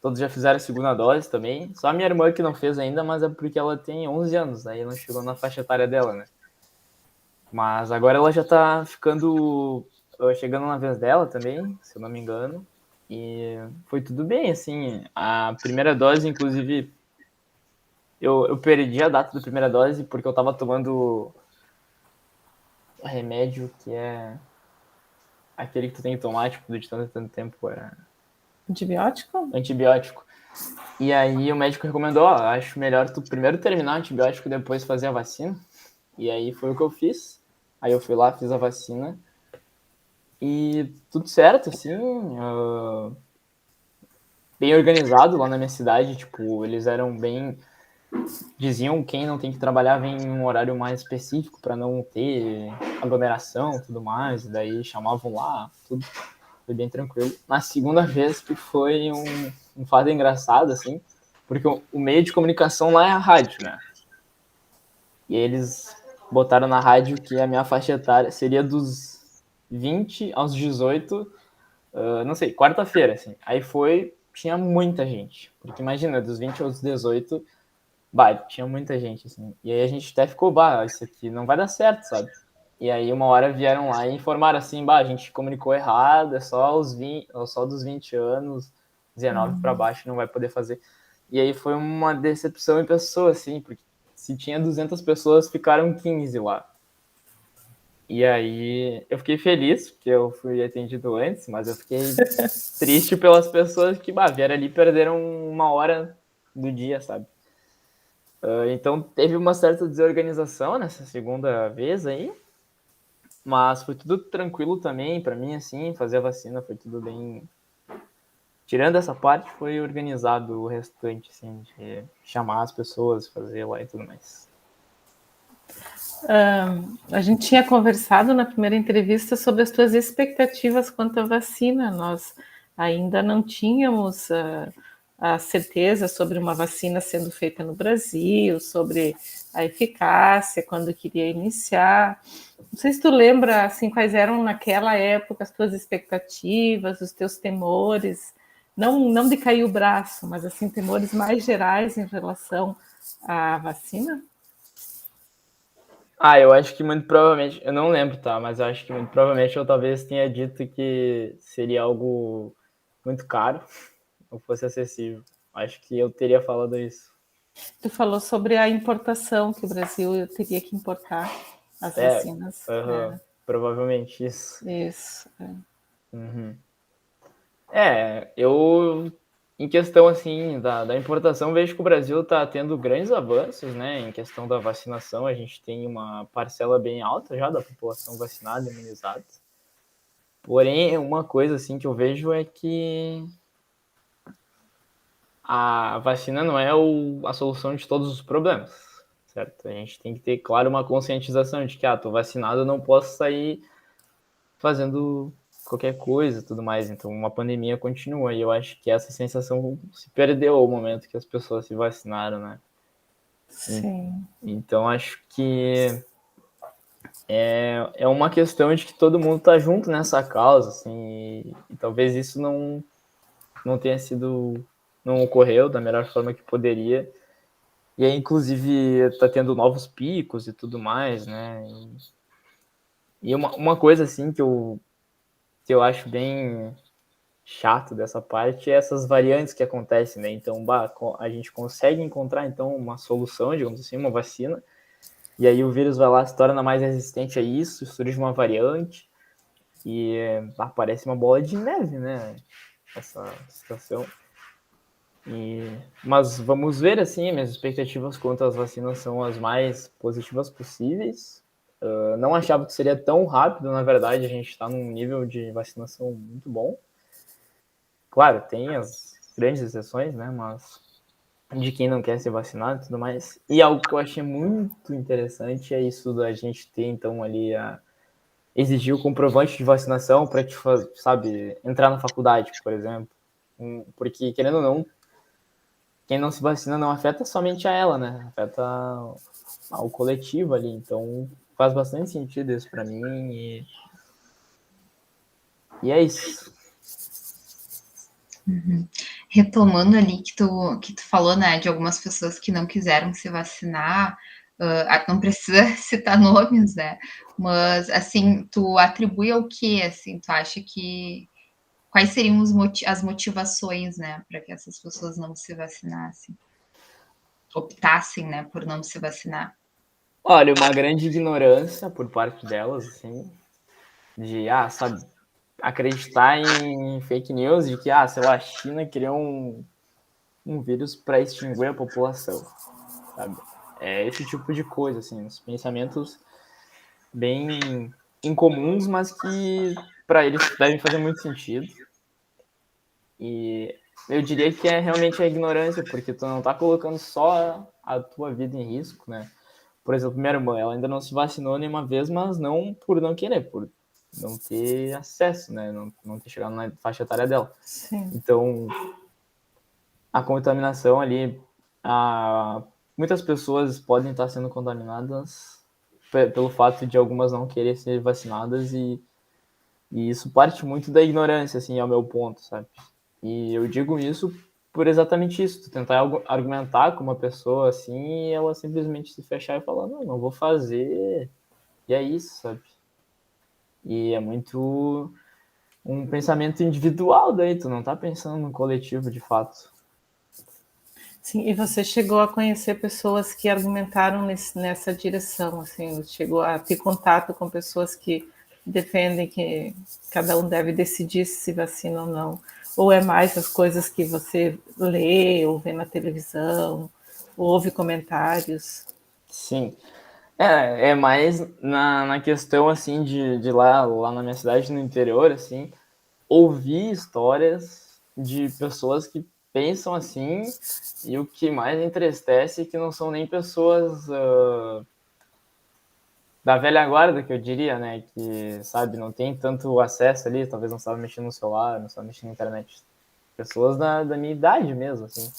todos já fizeram a segunda dose também. Só a minha irmã que não fez ainda, mas é porque ela tem 11 anos, aí não chegou na faixa etária dela, né? Mas agora ela já tá chegando na vez dela também, se eu não me engano. E foi tudo bem, assim. A primeira dose, inclusive, eu perdi a data da primeira dose porque eu tava tomando remédio que é aquele que tu tem que tomar, tipo, de tanto tempo, Antibiótico? antibiótico. E aí o médico recomendou, ó, acho melhor tu primeiro terminar o antibiótico e depois fazer a vacina. E aí foi o que eu fiz. Aí eu fui lá, fiz a vacina. E tudo certo, assim, bem organizado lá na minha cidade, tipo, eles eram bem, diziam quem não tem que trabalhar vem em um horário mais específico para não ter aglomeração, tudo mais, e daí chamavam lá, tudo foi bem tranquilo. Na segunda vez que foi um fato engraçado, assim, porque o meio de comunicação lá é a rádio, né? E eles botaram na rádio que a minha faixa etária seria dos 20 aos 18, não sei, quarta-feira, assim. Aí tinha muita gente. Porque imagina, dos 20 aos 18, bah, tinha muita gente, assim. E aí a gente até ficou, bah, isso aqui não vai dar certo, sabe? E aí uma hora vieram lá e informaram assim, bah, a gente comunicou errado, é só só dos 20 anos, 19 para baixo não vai poder fazer. E aí foi uma decepção em pessoa, assim, porque se tinha 200 pessoas, ficaram 15 lá. E aí eu fiquei feliz, porque eu fui atendido antes, mas eu fiquei triste pelas pessoas que, bah, vieram ali e perderam uma hora do dia, sabe? Então teve uma certa desorganização nessa segunda vez aí, mas foi tudo tranquilo também para mim, assim, fazer a vacina foi tudo bem. Tirando essa parte, foi organizado o restante, assim, de chamar as pessoas, fazer lá e tudo mais. A gente tinha conversado na primeira entrevista sobre as tuas expectativas quanto à vacina. Nós ainda não tínhamos a certeza sobre uma vacina sendo feita no Brasil, sobre a eficácia, quando queria iniciar. Não sei se tu lembra assim, quais eram naquela época as tuas expectativas, os teus temores, não de cair o braço, mas assim, temores mais gerais em relação à vacina? Eu acho que muito provavelmente, eu não lembro, tá? Mas eu acho que muito provavelmente eu talvez tenha dito que seria algo muito caro, ou fosse acessível. Acho que eu teria falado isso. Tu falou sobre a importação, que o Brasil teria que importar as É, vacinas. provavelmente isso. Isso. Uhum. Eu, em questão assim da importação, vejo que o Brasil está tendo grandes avanços, né? Em questão da vacinação, a gente tem uma parcela bem alta já da população vacinada, imunizada. Porém, uma coisa assim que eu vejo é que a vacina não é a solução de todos os problemas, certo? A gente tem que ter, claro, uma conscientização de que, tô vacinado, eu não posso sair fazendo qualquer coisa, tudo mais. Então, uma pandemia continua e eu acho que essa sensação se perdeu ao momento que as pessoas se vacinaram, né? Sim. Então, acho que é uma questão de que todo mundo tá junto nessa causa, assim, e talvez isso não tenha sido, não ocorreu da melhor forma que poderia. E aí, inclusive, tá tendo novos picos e tudo mais, né? E uma coisa, assim, que eu acho bem chato dessa parte é essas variantes que acontecem, né? Então, a gente consegue encontrar, então, uma solução, digamos assim, uma vacina, e aí o vírus vai lá, se torna mais resistente a isso, surge uma variante, e parece uma bola de neve, né? Essa situação. Mas vamos ver, assim, minhas expectativas quanto às vacinas são as mais positivas possíveis. Não achava que seria tão rápido, na verdade, a gente está num nível de vacinação muito bom. Claro, tem as grandes exceções, né, mas de quem não quer ser vacinado e tudo mais. E algo que eu achei muito interessante é isso da gente ter, então, ali exigir o comprovante de vacinação para te, sabe, entrar na faculdade, por exemplo. Porque, querendo ou não, quem não se vacina não afeta somente a ela, né? Afeta ao coletivo ali. Então, faz bastante sentido isso para mim. E é isso. Uhum. Retomando ali que tu falou, né, de algumas pessoas que não quiseram se vacinar, não precisa citar nomes, né? Mas assim, tu atribui ao que, assim, tu acha que quais seriam as motivações, né, para que essas pessoas não se vacinassem, optassem, né, por não se vacinar? Olha, uma grande ignorância por parte delas, assim, de, sabe, acreditar em fake news, de que, sei lá, a China criou um vírus para extinguir a população, sabe? É esse tipo de coisa, assim, os pensamentos bem incomuns, mas que para eles devem fazer muito sentido. E eu diria que é realmente a ignorância, porque tu não tá colocando só a tua vida em risco, né? Por exemplo, minha irmã, ela ainda não se vacinou nenhuma vez, mas não por não querer, por não ter acesso, né? Não ter chegado na faixa etária dela. Sim. Então, a contaminação ali, muitas pessoas podem estar sendo contaminadas pelo fato de algumas não querer ser vacinadas e isso parte muito da ignorância, assim, ao meu ponto, sabe? E eu digo isso por exatamente isso, tu tentar argumentar com uma pessoa assim e ela simplesmente se fechar e falar, não vou fazer, e é isso, sabe? E é muito um pensamento individual daí, tu não tá pensando no coletivo de fato. Sim, e você chegou a conhecer pessoas que argumentaram nessa direção, assim, chegou a ter contato com pessoas que defendem que cada um deve decidir se vacina ou não, ou é mais as coisas que você lê ou vê na televisão, ou ouve comentários? Sim. É mais na questão, assim, de lá na minha cidade, no interior, assim, ouvir histórias de pessoas que pensam assim, e o que mais entristece é que não são nem pessoas da velha guarda, que eu diria, né, que, sabe, não tem tanto acesso ali, talvez não sabe mexer no celular, não sabe mexer na internet. Pessoas da minha idade mesmo, assim.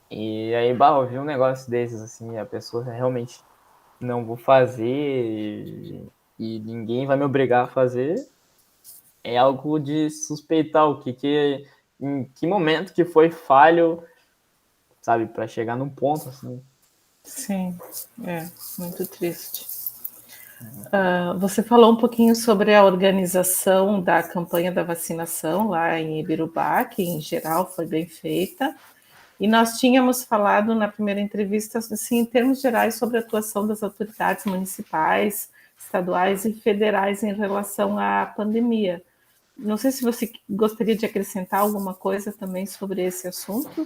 E aí, eu vi um negócio desses, assim, a pessoa realmente não vou fazer e ninguém vai me obrigar a fazer, é algo de suspeitar em que momento que foi falho, sabe, para chegar num ponto assim. Sim, é muito triste. Você falou um pouquinho sobre a organização da campanha da vacinação lá em Ibirubá, que em geral foi bem feita. E nós tínhamos falado na primeira entrevista, assim, em termos gerais, sobre a atuação das autoridades municipais, estaduais e federais em relação à pandemia. Não sei se você gostaria de acrescentar alguma coisa também sobre esse assunto,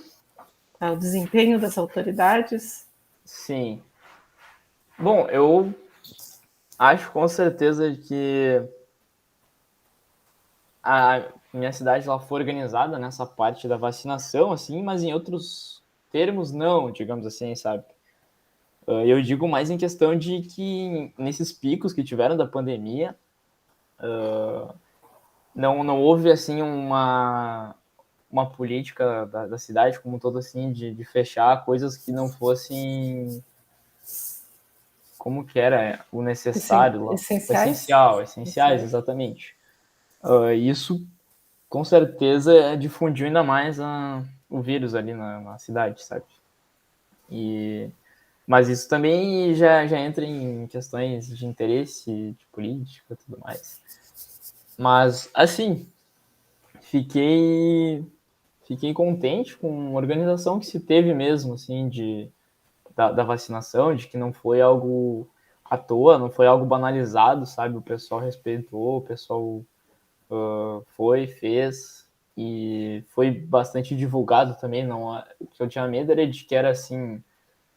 o desempenho das autoridades. Sim. Bom, eu acho com certeza que a minha cidade ela foi organizada nessa parte da vacinação, assim, mas em outros termos não, digamos assim, sabe? Eu digo mais em questão de que nesses picos que tiveram da pandemia, não houve assim uma política da cidade como um todo assim de fechar coisas que não fossem como que era o necessário lá, o Essenciais? essenciais exatamente. Isso com certeza difundiu ainda mais o vírus ali na cidade, sabe? E mas isso também já entra em questões de interesse, de política e tudo mais. Mas, assim, fiquei fiquei contente com a organização que se teve mesmo, assim, da vacinação, de que não foi algo à toa, não foi algo banalizado, sabe? O pessoal respeitou, o pessoal fez e foi bastante divulgado também. Não, o que eu tinha medo era de que era assim,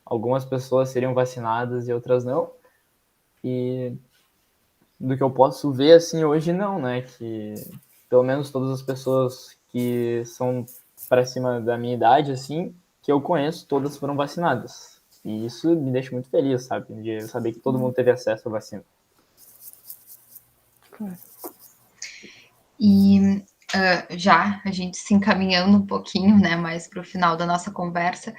algumas pessoas seriam vacinadas e outras não. E do que eu posso ver, assim, hoje não, né? Que pelo menos todas as pessoas que são para cima da minha idade, assim, que eu conheço, todas foram vacinadas. E isso me deixa muito feliz, sabe? De saber que todo mundo teve acesso à vacina. E já a gente se encaminhando um pouquinho, né, mais para o final da nossa conversa,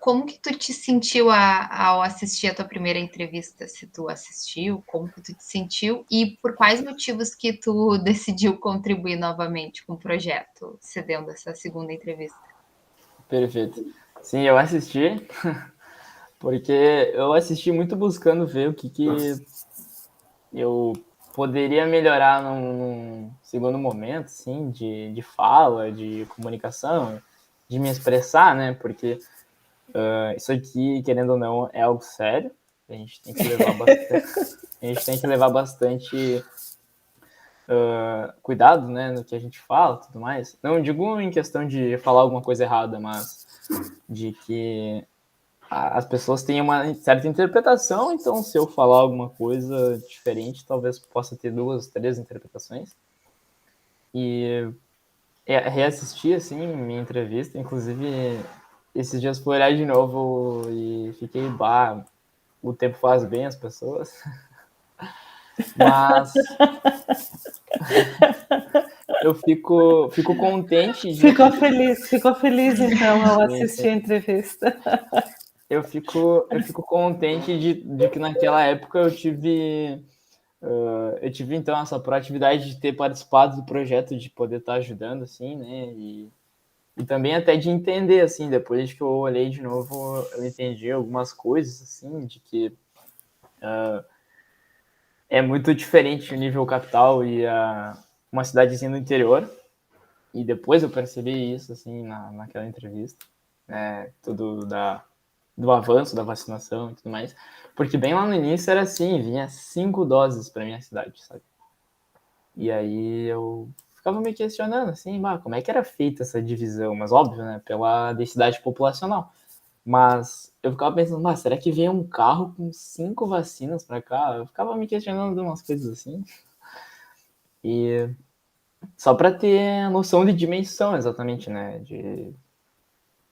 como que tu te sentiu ao assistir a tua primeira entrevista? Se tu assistiu, como que tu te sentiu e por quais motivos que tu decidiu contribuir novamente com o projeto, cedendo essa segunda entrevista? Perfeito. Sim, eu assisti, porque eu assisti muito buscando ver o que eu poderia melhorar num segundo momento, assim, de fala, de comunicação, de me expressar, né? Porque isso aqui, querendo ou não, é algo sério. A gente tem que levar bastante, a gente tem que levar bastante cuidado, né, no que a gente fala, tudo mais. Não digo em questão de falar alguma coisa errada, mas de que as pessoas têm uma certa interpretação, então se eu falar alguma coisa diferente, talvez possa ter 2, 3 interpretações. E reassistir, assim, minha entrevista, inclusive esses dias fui olhar de novo e fiquei, o tempo faz bem as pessoas. Mas eu fico contente de Ficou feliz então ao sim, sim. assistir a entrevista. Eu fico contente de que naquela época eu tive então essa proatividade de ter participado do projeto, de poder estar ajudando, assim, né? E também até de entender, assim, depois que eu olhei de novo, eu entendi algumas coisas, assim, de que é muito diferente o nível capital e uma cidadezinha do interior. E depois eu percebi isso, assim, naquela entrevista, né? Tudo do avanço da vacinação e tudo mais. Porque bem lá no início era assim, vinha 5 doses para minha cidade, sabe? E aí eu ficava me questionando, assim, como é que era feita essa divisão? Mas óbvio, né, pela densidade populacional. Mas eu ficava pensando, será que vem um carro com 5 vacinas para cá? Eu ficava me questionando de umas coisas assim. E só para ter a noção de dimensão exatamente, né, de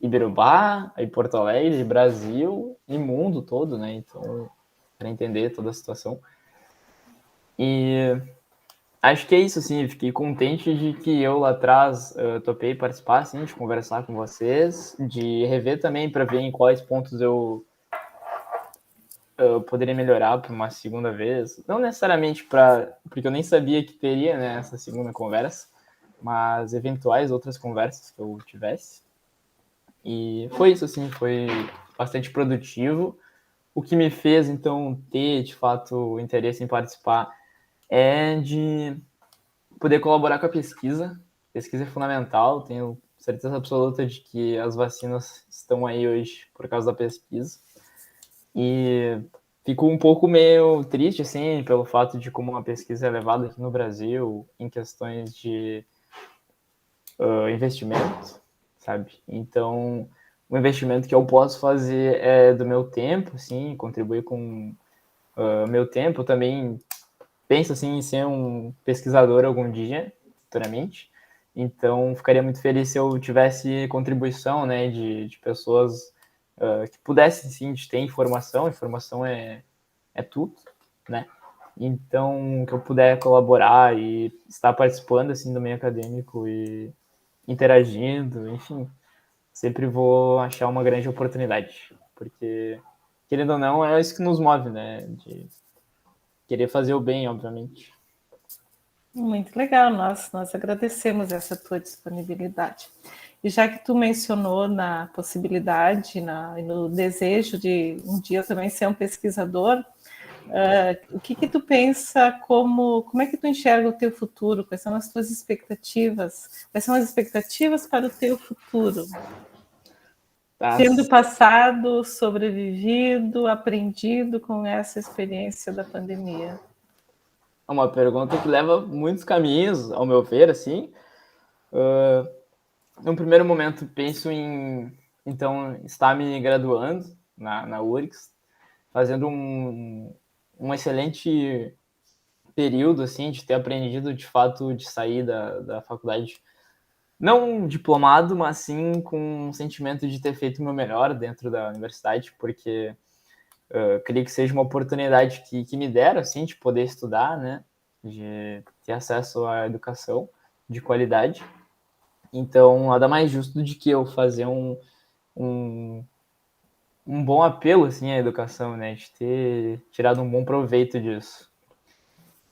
Ibirubá, aí Porto Alegre, Brasil e mundo todo, né? Então, para entender toda a situação. E acho que é isso, assim. Fiquei contente de que eu lá atrás topei participar, assim, de conversar com vocês, de rever também para ver em quais pontos eu poderia melhorar para uma segunda vez. Não necessariamente porque eu nem sabia que teria, né, essa segunda conversa, mas eventuais outras conversas que eu tivesse. E foi isso, assim, foi bastante produtivo. O que me fez, então, ter, de fato, o interesse em participar é de poder colaborar com a pesquisa. Pesquisa é fundamental, tenho certeza absoluta de que as vacinas estão aí hoje por causa da pesquisa. E fico um pouco meio triste, assim, pelo fato de como a pesquisa é levada aqui no Brasil em questões de investimento, sabe? Então, o investimento que eu posso fazer é do meu tempo, assim, contribuir com meu tempo. Eu também penso assim em ser um pesquisador algum dia, futuramente. Então, ficaria muito feliz se eu tivesse contribuição, né, de pessoas que pudessem, sim, de ter informação. Informação é tudo, né? Então, que eu puder colaborar e estar participando, assim, do meio acadêmico e interagindo, enfim, sempre vou achar uma grande oportunidade, porque, querendo ou não, é isso que nos move, né? De querer fazer o bem, obviamente. Muito legal, nós agradecemos essa tua disponibilidade. E já que tu mencionou na possibilidade, no desejo de um dia também ser um pesquisador, o que tu pensa, como é que tu enxerga o teu futuro? Quais são as tuas expectativas? Quais são as expectativas para o teu futuro? Tá? Tendo passado, sobrevivido, aprendido com essa experiência da pandemia. É uma pergunta que leva muitos caminhos, ao meu ver, assim. Num primeiro momento, penso então, estar me graduando na URGS, fazendo um excelente período, assim, de ter aprendido, de fato, de sair da faculdade, não diplomado, mas sim com um sentimento de ter feito o meu melhor dentro da universidade, porque creio que seja uma oportunidade que me deram, assim, de poder estudar, né, de ter acesso à educação de qualidade. Então, nada mais justo do que eu fazer um, um bom apelo, assim, à educação, né, de ter tirado um bom proveito disso.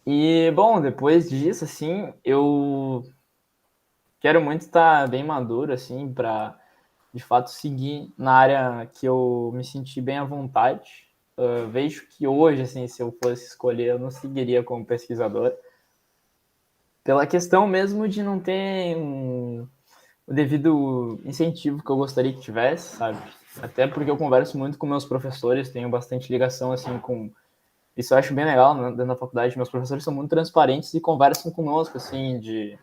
E, bom, depois disso, assim, eu quero muito estar bem maduro, assim, para de fato seguir na área que eu me senti bem à vontade. Vejo que hoje, assim, se eu fosse escolher, eu não seguiria como pesquisador, pela questão mesmo de não ter o devido incentivo que eu gostaria que tivesse, sabe? Até porque eu converso muito com meus professores, tenho bastante ligação, assim, com... Isso eu acho bem legal, né, dentro da faculdade. Meus professores são muito transparentes e conversam conosco, assim, de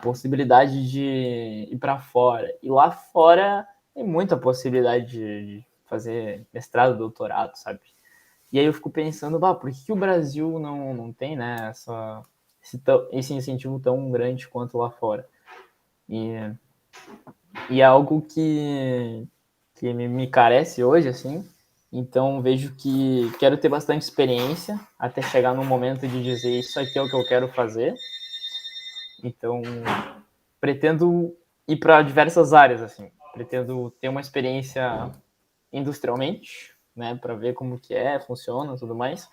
possibilidade de ir para fora. E lá fora tem muita possibilidade de fazer mestrado, doutorado, sabe? E aí eu fico pensando, por que o Brasil não tem, né, esse incentivo tão grande quanto lá fora? E é algo que me carece hoje, assim. Então vejo que quero ter bastante experiência até chegar no momento de dizer isso aqui é o que eu quero fazer. Então pretendo ir para diversas áreas, assim. Pretendo ter uma experiência industrialmente, né, para ver como que funciona, tudo mais.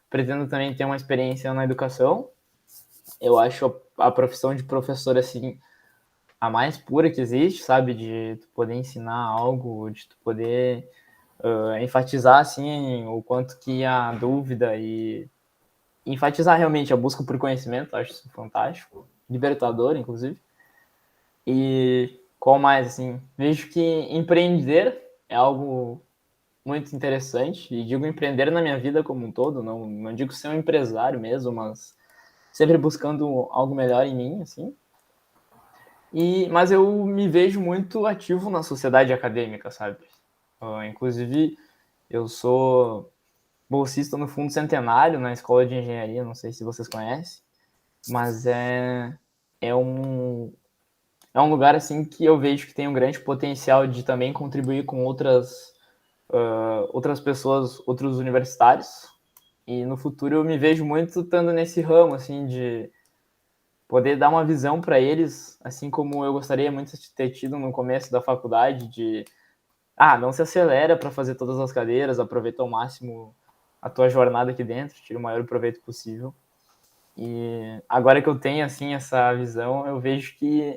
Pretendo também ter uma experiência na educação. Eu acho a profissão de professor, assim, a mais pura que existe, sabe? De tu poder ensinar algo, de tu poder enfatizar, assim, o quanto que a dúvida e enfatizar realmente a busca por conhecimento. Acho isso fantástico. Libertador, inclusive. E qual mais, assim? Vejo que empreender é algo muito interessante. E digo empreender na minha vida como um todo. Não digo ser um empresário mesmo, mas sempre buscando algo melhor em mim, assim. Mas eu me vejo muito ativo na sociedade acadêmica, sabe? Inclusive, eu sou bolsista no Fundo Centenário, na Escola de Engenharia, não sei se vocês conhecem, mas é um, é um lugar assim que eu vejo que tem um grande potencial de também contribuir com outras pessoas, outros universitários. E no futuro eu me vejo muito estando nesse ramo, assim, de poder dar uma visão para eles, assim como eu gostaria muito de ter tido no começo da faculdade, de não se acelera para fazer todas as cadeiras, aproveita ao máximo a tua jornada aqui dentro, tira o maior proveito possível. E agora que eu tenho assim essa visão, eu vejo que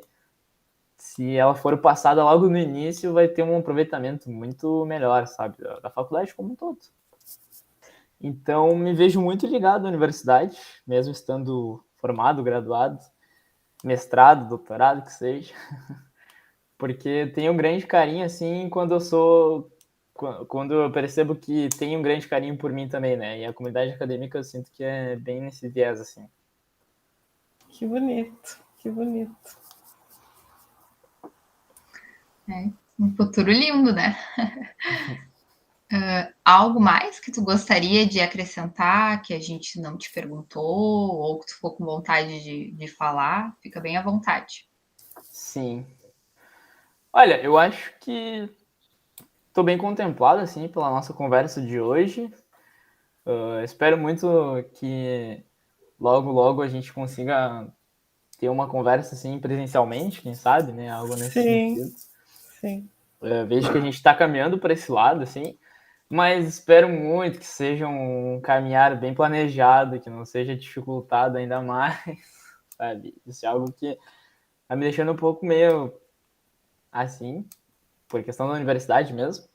se ela for passada logo no início, vai ter um aproveitamento muito melhor, sabe, da faculdade como um todo. Então, me vejo muito ligado à universidade, mesmo estando formado, graduado, mestrado, doutorado, que seja, porque tenho um grande carinho, assim, quando eu percebo que tem um grande carinho por mim também, né, e a comunidade acadêmica eu sinto que é bem nesse viés, assim. Que bonito, que bonito. Um futuro lindo, né? Algo mais que tu gostaria de acrescentar, que a gente não te perguntou, ou que tu ficou com vontade de falar? Fica bem à vontade. Sim. Olha, eu acho que estou bem contemplado, assim, pela nossa conversa de hoje. Espero muito que logo, logo a gente consiga ter uma conversa, assim, presencialmente, quem sabe, né? Algo nesse Sim, sentido. sim. Vejo que a gente está caminhando para esse lado, assim, mas espero muito que seja um caminhar bem planejado, que não seja dificultado ainda mais, sabe? Isso é algo que tá me deixando um pouco meio assim, por questão da universidade mesmo.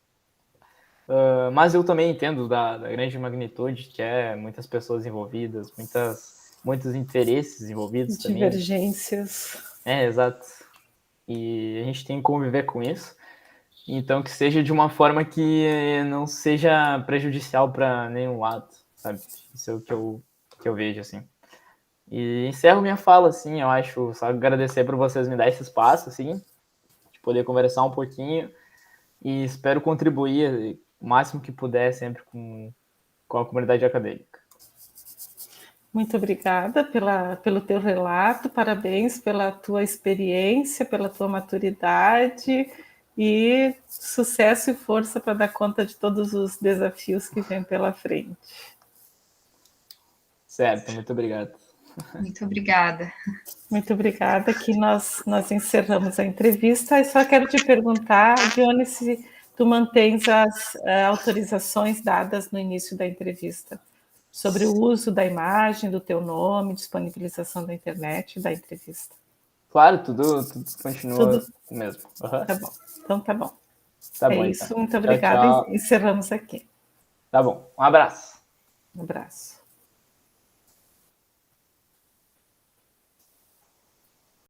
Mas eu também entendo da grande magnitude que muitas pessoas envolvidas, muitos interesses envolvidos também. Divergências. Exato. E a gente tem que conviver com isso. Então, que seja de uma forma que não seja prejudicial para nenhum lado, sabe? Isso é o que eu vejo, assim. E encerro minha fala, assim, eu acho, só agradecer por vocês me dar esse espaço, assim, de poder conversar um pouquinho e espero contribuir o máximo que puder sempre com com a comunidade acadêmica. Muito obrigada pelo teu relato, parabéns pela tua experiência, pela tua maturidade e sucesso e força para dar conta de todos os desafios que vêm pela frente. Certo, muito obrigado. Muito obrigada. Muito obrigada, que nós encerramos a entrevista. E só quero te perguntar, Dione, se tu mantens as autorizações dadas no início da entrevista sobre o uso da imagem, do teu nome, disponibilização da internet da entrevista. Claro, tudo continua o mesmo. Tá bom, então tá bom. Tá bom, isso, então. muito obrigada. Tchau. Encerramos aqui. Tá bom, um abraço. Um abraço.